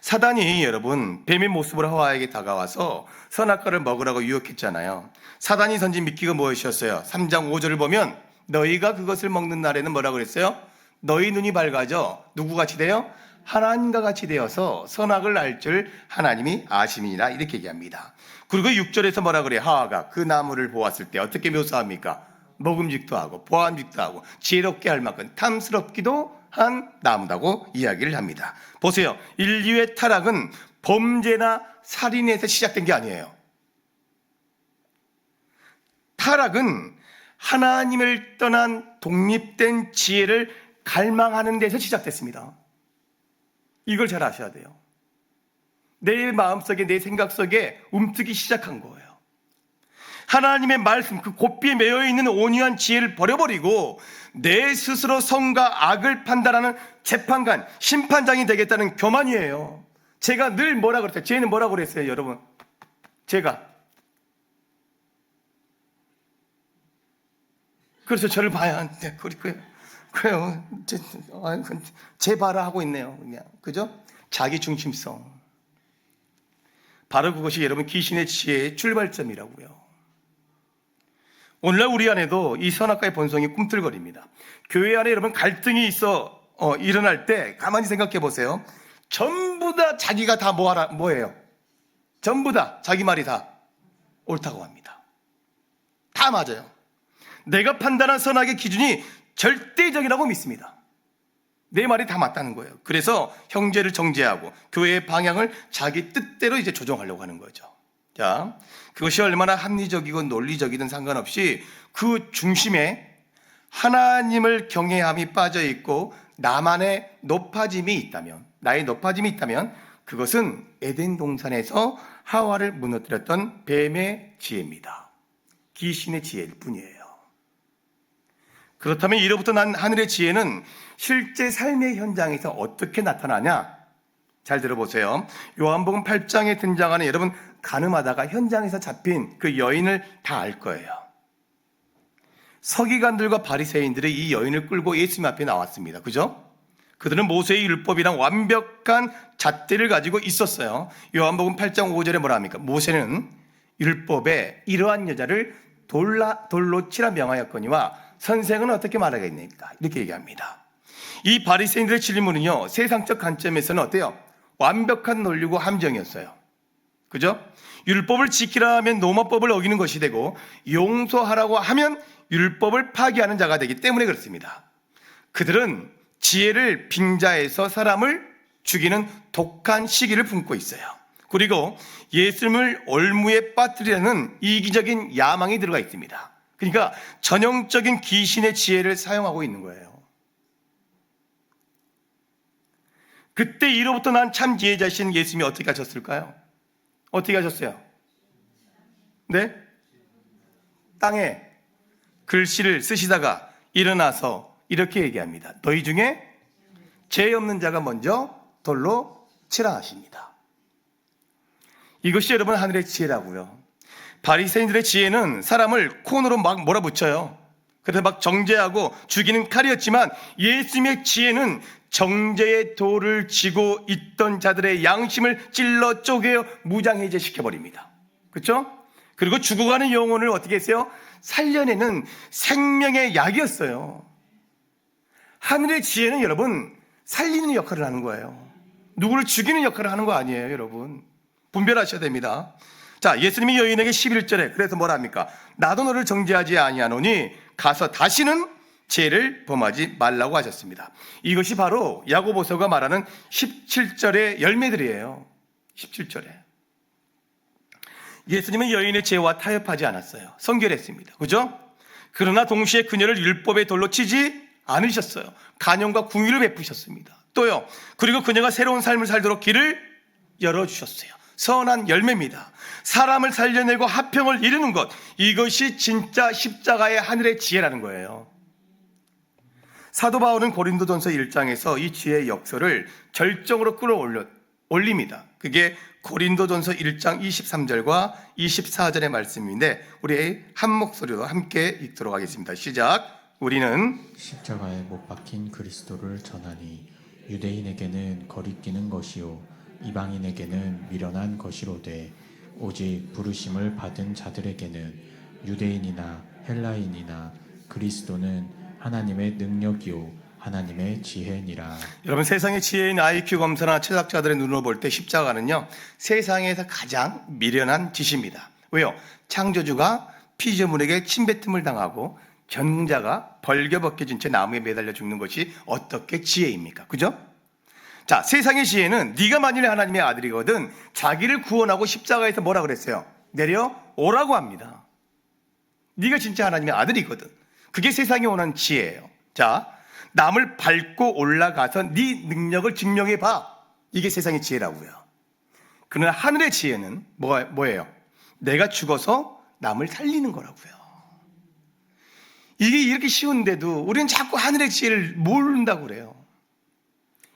사단이 여러분 뱀의 모습으로 하와에게 다가와서 선악과를 먹으라고 유혹했잖아요. 사단이 던진 미끼가 무엇이었어요? 3장 5절을 보면 너희가 그것을 먹는 날에는 뭐라고 그랬어요? 너희 눈이 밝아져 누구 같이 돼요? 하나님과 같이 되어서 선악을 알 줄 하나님이 아심이니라, 이렇게 얘기합니다. 그리고 6절에서 뭐라 그래요? 하와가 그 나무를 보았을 때 어떻게 묘사합니까? 먹음직도 하고 보암직도 하고 지혜롭게 할 만큼 탐스럽기도 한 나무다고 이야기를 합니다. 보세요. 인류의 타락은 범죄나 살인에서 시작된 게 아니에요. 타락은 하나님을 떠난 독립된 지혜를 갈망하는 데서 시작됐습니다. 이걸 잘 아셔야 돼요. 내 마음속에, 내 생각 속에 움트기 시작한 거예요. 하나님의 말씀, 그 고삐에 매여있는 온유한 지혜를 버려버리고 내 스스로 선과 악을 판단하는 재판관, 심판장이 되겠다는 교만이에요. 제가 늘 뭐라 그랬어요? 쟤는 뭐라고 그랬어요, 여러분? 제가. 그래서 저를 봐야 하는데, 그래요. 제 바라 하고 있네요. 그냥. 그죠? 자기 중심성. 바로 그것이 여러분 귀신의 지혜의 출발점이라고요. 오늘날 우리 안에도 이 선악과의 본성이 꿈틀거립니다. 교회 안에 여러분 갈등이 일어날 때 가만히 생각해 보세요. 전부 다 자기가 다 뭐예요? 전부 다 자기 말이 다 옳다고 합니다. 다 맞아요. 내가 판단한 선악의 기준이 절대적이라고 믿습니다. 내 말이 다 맞다는 거예요. 그래서 형제를 정죄하고 교회의 방향을 자기 뜻대로 이제 조정하려고 하는 거죠. 자, 그것이 얼마나 합리적이고 논리적이든 상관없이 그 중심에 하나님을 경외함이 빠져 있고 나만의 높아짐이 있다면, 나의 높아짐이 있다면 그것은 에덴 동산에서 하와를 무너뜨렸던 뱀의 지혜입니다. 귀신의 지혜일 뿐이에요. 그렇다면 이로부터 난 하늘의 지혜는 실제 삶의 현장에서 어떻게 나타나냐? 잘 들어보세요. 요한복음 8장에 등장하는 여러분 가늠하다가 현장에서 잡힌 그 여인을 다 알 거예요. 서기관들과 바리새인들이 이 여인을 끌고 예수님 앞에 나왔습니다. 그죠? 그들은 모세의 율법이랑 완벽한 잣대를 가지고 있었어요. 요한복음 8장 5절에 뭐라 합니까? 모세는 율법에 이러한 여자를 돌로 치라 명하였거니와 선생은 어떻게 말하겠습니까? 이렇게 얘기합니다. 이 바리새인들의 질문은요, 세상적 관점에서는 어때요? 완벽한 논리고 함정이었어요. 그죠? 율법을 지키라 하면 노마법을 어기는 것이 되고 용서하라고 하면 율법을 파기하는 자가 되기 때문에 그렇습니다. 그들은 지혜를 빙자해서 사람을 죽이는 독한 시기를 품고 있어요. 그리고 예수님을 올무에 빠뜨리려는 이기적인 야망이 들어가 있습니다. 그러니까 전형적인 귀신의 지혜를 사용하고 있는 거예요. 그때 이로부터 난 참 지혜자신 예수님이 어떻게 하셨을까요? 어떻게 하셨어요? 네? 땅에 글씨를 쓰시다가 일어나서 이렇게 얘기합니다. 너희 중에 죄 없는 자가 먼저 돌로 치라 하십니다. 이것이 여러분 하늘의 지혜라고요. 바리새인들의 지혜는 사람을 콘으로 막 몰아붙여요. 그래서 막 정죄하고 죽이는 칼이었지만 예수님의 지혜는 정죄의 돌을 쥐고 있던 자들의 양심을 찔러 쪼개어 무장해제 시켜버립니다. 그렇죠? 그리고 죽어가는 영혼을 어떻게 했어요? 살려내는 생명의 약이었어요. 하늘의 지혜는 여러분 살리는 역할을 하는 거예요. 누구를 죽이는 역할을 하는 거 아니에요, 여러분. 분별하셔야 됩니다. 자, 예수님이 여인에게 11절에 그래서 뭐라 합니까? 나도 너를 정죄하지 아니하노니 가서 다시는 죄를 범하지 말라고 하셨습니다. 이것이 바로 야고보서가 말하는 17절의 열매들이에요. 17절에. 예수님은 여인의 죄와 타협하지 않았어요. 성결했습니다. 그죠? 그러나 동시에 그녀를 율법의 돌로 치지 않으셨어요. 간용과 궁유를 베푸셨습니다. 또요. 그리고 그녀가 새로운 삶을 살도록 길을 열어주셨어요. 선한 열매입니다. 사람을 살려내고 화평을 이루는 것, 이것이 진짜 십자가의 하늘의 지혜라는 거예요. 사도 바울은 고린도전서 1장에서 이 지혜의 역설을 절정으로 끌어올립니다. 그게 고린도전서 1장 23절과 24절의 말씀인데 우리 한 목소리로 함께 읽도록 하겠습니다. 시작. 우리는 십자가에 못 박힌 그리스도를 전하니 유대인에게는 거리끼는 것이요 이방인에게는 미련한 것이로되 오직 부르심을 받은 자들에게는 유대인이나 헬라인이나 그리스도는 하나님의 능력이요 하나님의 지혜니라. 여러분 세상의 지혜인 IQ 검사나 철학자들의 눈으로 볼 때 십자가는요 세상에서 가장 미련한 짓입니다. 왜요? 창조주가 피조물에게 침뱉음을 당하고 견자가 벌겨벗겨진 채 나무에 매달려 죽는 것이 어떻게 지혜입니까? 그죠? 자, 세상의 지혜는 네가 만일 하나님의 아들이거든 자기를 구원하고 십자가에서 뭐라 그랬어요? 내려오라고 합니다. 네가 진짜 하나님의 아들이거든. 그게 세상이 원하는 지혜예요. 자, 남을 밟고 올라가서 네 능력을 증명해봐. 이게 세상의 지혜라고요. 그러나 하늘의 지혜는 뭐예요? 내가 죽어서 남을 살리는 거라고요. 이게 이렇게 쉬운데도 우리는 자꾸 하늘의 지혜를 모른다고 그래요.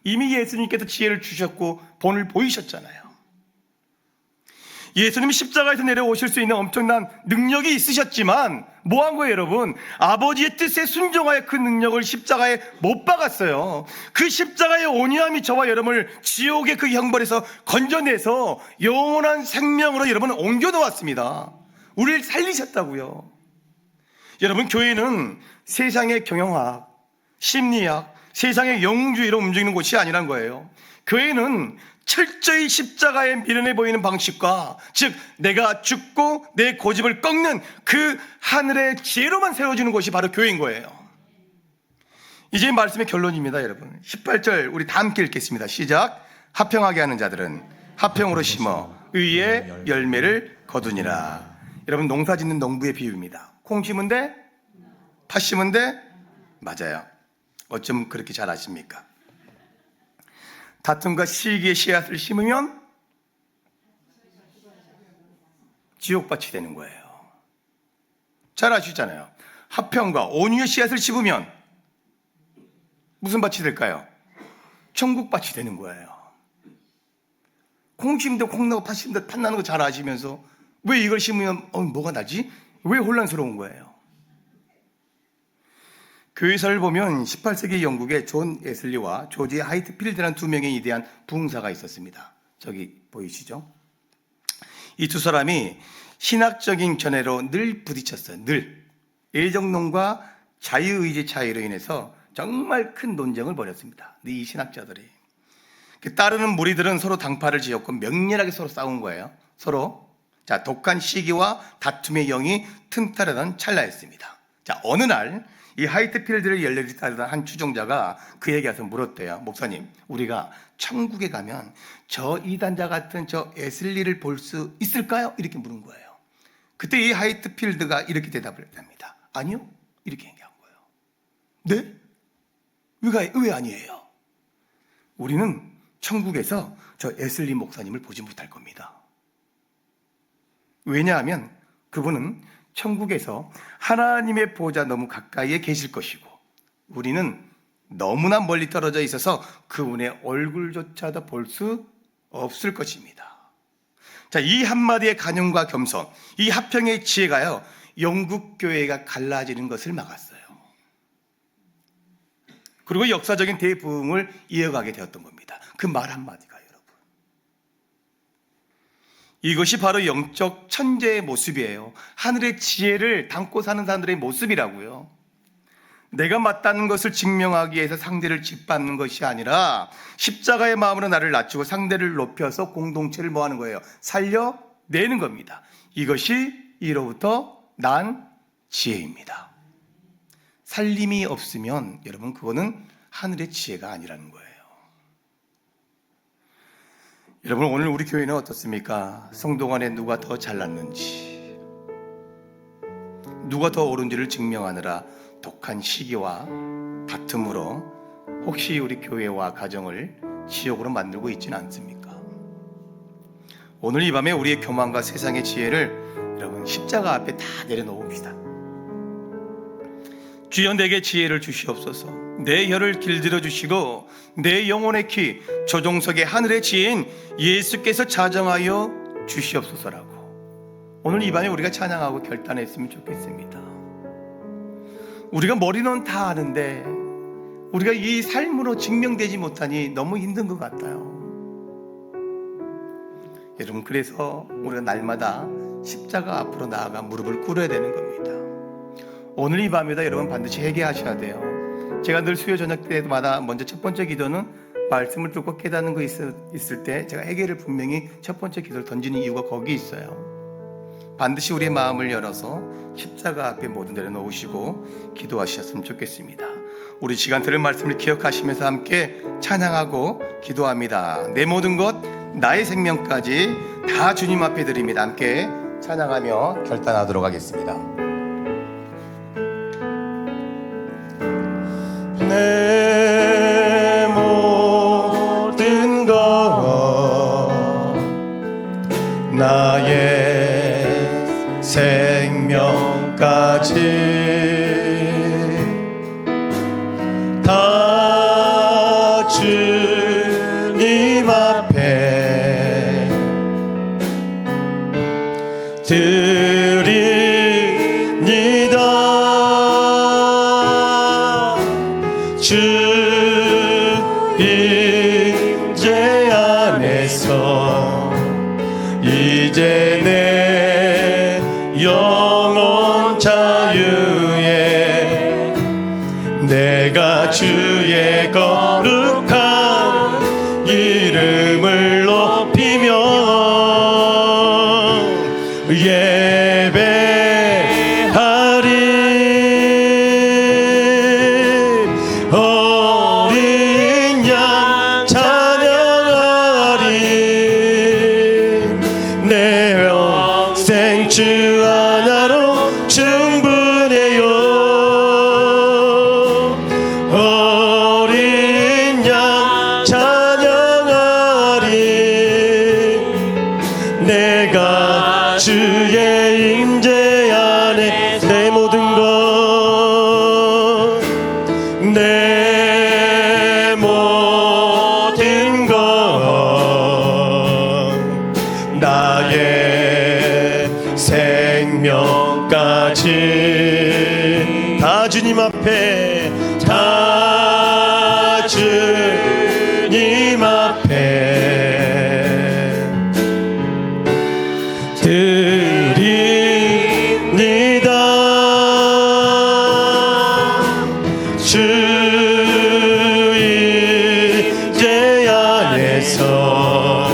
이미 예수님께서 지혜를 주셨고 본을 보이셨잖아요. 예수님이 십자가에서 내려오실 수 있는 엄청난 능력이 있으셨지만 뭐 한 거예요, 여러분? 아버지의 뜻에 순종하여 그 능력을 십자가에 못 박았어요. 그 십자가의 온유함이 저와 여러분을 지옥의 그 형벌에서 건져내서 영원한 생명으로 여러분을 옮겨 놓았습니다. 우리를 살리셨다고요. 여러분, 교회는 세상의 경영학, 심리학, 세상의 영웅주의로 움직이는 곳이 아니란 거예요. 교회는 철저히 십자가에 미련해 보이는 방식과 즉 내가 죽고 내 고집을 꺾는 그 하늘의 지혜로만 세워지는 곳이 바로 교회인 거예요. 이제 말씀의 결론입니다, 여러분. 18절 우리 다 함께 읽겠습니다. 시작. 화평하게 하는 자들은 화평으로 심어 의의 열매를 거두니라. 여러분, 농사 짓는 농부의 비유입니다. 콩 심은 데 팥 심은 데 맞아요. 어쩜 그렇게 잘 아십니까? 다툼과 시기의 씨앗을 심으면 지옥밭이 되는 거예요. 잘 아시잖아요. 화평과 온유의 씨앗을 심으면 무슨 밭이 될까요? 천국밭이 되는 거예요. 콩 심도 콩 나고 팥 심도 팥 나는 거 잘 아시면서 왜 이걸 심으면 뭐가 나지? 왜 혼란스러운 거예요? 교회사를 보면 18세기 영국의 존 에슬리와 조지 하이트필드라는 두 명의 위대한 부흥사가 있었습니다. 저기 보이시죠? 이 두 사람이 신학적인 견해로 늘 부딪혔어요. 늘. 애정론과 자유의지 차이로 인해서 정말 큰 논쟁을 벌였습니다. 이 신학자들이. 따르는 무리들은 서로 당파를 지었고 맹렬하게 서로 싸운 거예요. 서로. 자, 독한 시기와 다툼의 영이 틈타려던 찰나였습니다. 자, 어느 날 이 하이트필드를 열렬히 따르던 한 추종자가 그에게 와서 물었대요. 목사님, 우리가 천국에 가면 저 이단자 같은 저 에슬리를 볼 수 있을까요? 이렇게 물은 거예요. 그때 이 하이트필드가 이렇게 대답을 합니다. 아니요. 이렇게 얘기한 거예요. 네? 왜 아니에요? 우리는 천국에서 저 에슬리 목사님을 보지 못할 겁니다. 왜냐하면 그분은 천국에서 하나님의 보좌 너무 가까이에 계실 것이고, 우리는 너무나 멀리 떨어져 있어서 그분의 얼굴조차도 볼 수 없을 것입니다. 자, 이 한마디의 간용과 겸손, 이 합평의 지혜가요, 영국 교회가 갈라지는 것을 막았어요. 그리고 역사적인 대부흥을 이어가게 되었던 겁니다. 그 말 한마디가, 여러분. 이것이 바로 영적 천재의 모습이에요. 하늘의 지혜를 담고 사는 사람들의 모습이라고요. 내가 맞다는 것을 증명하기 위해서 상대를 짓밟는 것이 아니라 십자가의 마음으로 나를 낮추고 상대를 높여서 공동체를 뭐하는 거예요? 살려내는 겁니다. 이것이 이로부터 난 지혜입니다. 살림이 없으면 여러분, 그거는 하늘의 지혜가 아니라는 거예요. 여러분, 오늘 우리 교회는 어떻습니까? 성도 간에 누가 더 잘났는지, 누가 더 옳은지를 증명하느라 독한 시기와 다툼으로 혹시 우리 교회와 가정을 지옥으로 만들고 있지는 않습니까? 오늘 이 밤에 우리의 교만과 세상의 지혜를 여러분 십자가 앞에 다 내려놓읍시다. 주여, 내게 지혜를 주시옵소서. 내 혀를 길들여 주시고 내 영혼의 키 조종석의 하늘의 지혜인 예수께서 자정하여 주시옵소서라고 오늘 이 밤에 우리가 찬양하고 결단했으면 좋겠습니다. 우리가 머리는 다 아는데 우리가 이 삶으로 증명되지 못하니 너무 힘든 것 같아요. 여러분, 그래서 우리가 날마다 십자가 앞으로 나아가 무릎을 꿇어야 되는 겁니다. 오늘 이 밤에다 여러분 반드시 회개하셔야 돼요. 제가 늘 수요 저녁 때마다 먼저 첫 번째 기도는 말씀을 듣고 깨닫는 거 있을 때 제가 회개를 분명히 첫 번째 기도를 던지는 이유가 거기 있어요. 반드시 우리의 마음을 열어서 십자가 앞에 모든 데를 놓으시고 기도하셨으면 좋겠습니다. 우리 시간 들은 말씀을 기억하시면서 함께 찬양하고 기도합니다. 내 모든 것, 나의 생명까지 다 주님 앞에 드립니다. 함께 찬양하며 결단하도록 하겠습니다. 내 모든 것, 나의 생명까지 다 주님 앞에 드립니다. 주 임재 안에서 이제 내 영혼 자유에 내가 주의 거룩한 이름을 높이며 예배하리. 어린 양 찬양하리. 내 평생 주 하나로 충분해요. 어린 양 찬양하리. 내가 주의 임재 안에 내 모든 것, 내 모든 것, 나의 생명까지 다 주님 앞에, 다 주님 앞에 드립니다. 주 임재 안에서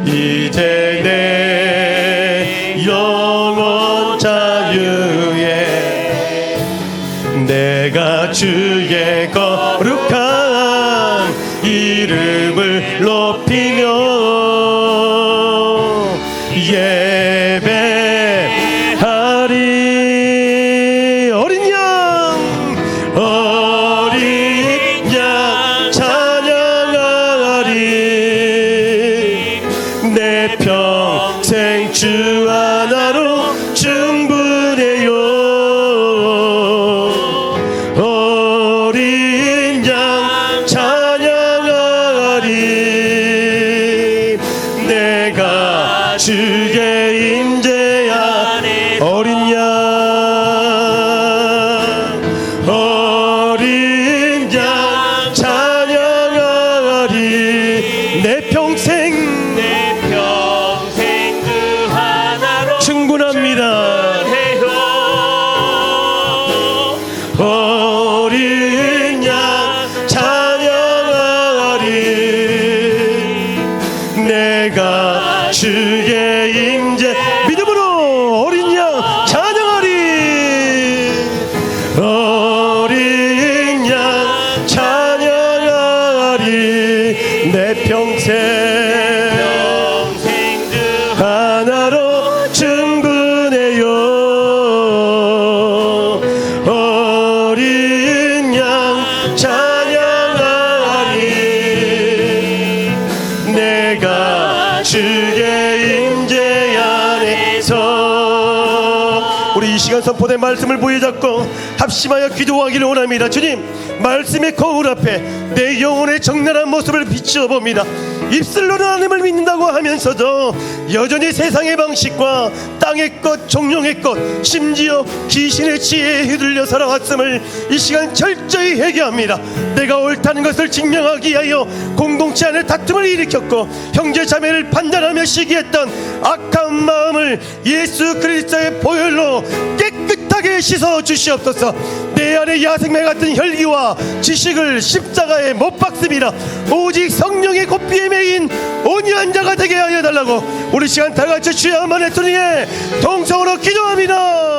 이제 내 영혼 자유에 내가 주의 거룩한 이름을 높이며 예배하리. 어린 양 찬양하리. 주의 임재 안에 어린 양 찬양하리. 내 평생 그 하나로 충분합니다. 해요. 어린 양 찬양하리. 내가 주의 임재 믿음으로 어린 양 찬양하리. 어린 양 찬양하리. 내 평생 하나로 충분해요. 어린 양 찬양하리. 내가 주의 임재 안에서. 우리 이 시간 선포된 말씀을 부여잡고 합심하여 기도하기를 원합니다. 주님, 말씀의 거울 앞에 내 영혼의 적나라한 모습을 비추어봅니다. 입술로는 하나님을 믿는다고 하면서도 여전히 세상의 방식과 땅의 것, 종룡의 것, 심지어 귀신의 지혜에 휘둘려 살아왔음을 이 시간 철저히 회개합니다. 내가 옳다는 것을 증명하기 위하여 공동체 안에 다툼을 일으켰고 형제 자매를 판단하며 시기했던 악한 마음을 예수 그리스도의 보혈로 깨끗하게 씻어 주시옵소서. 내 안에 야생매 같은 혈기와 지식을 십자가에 못 박습니다. 오직 성령의 고삐에 매인 온유한 자가 되게 하여 달라고 우리 시간 다 같이 주여 한번 했으니 동성으로 기도합니다.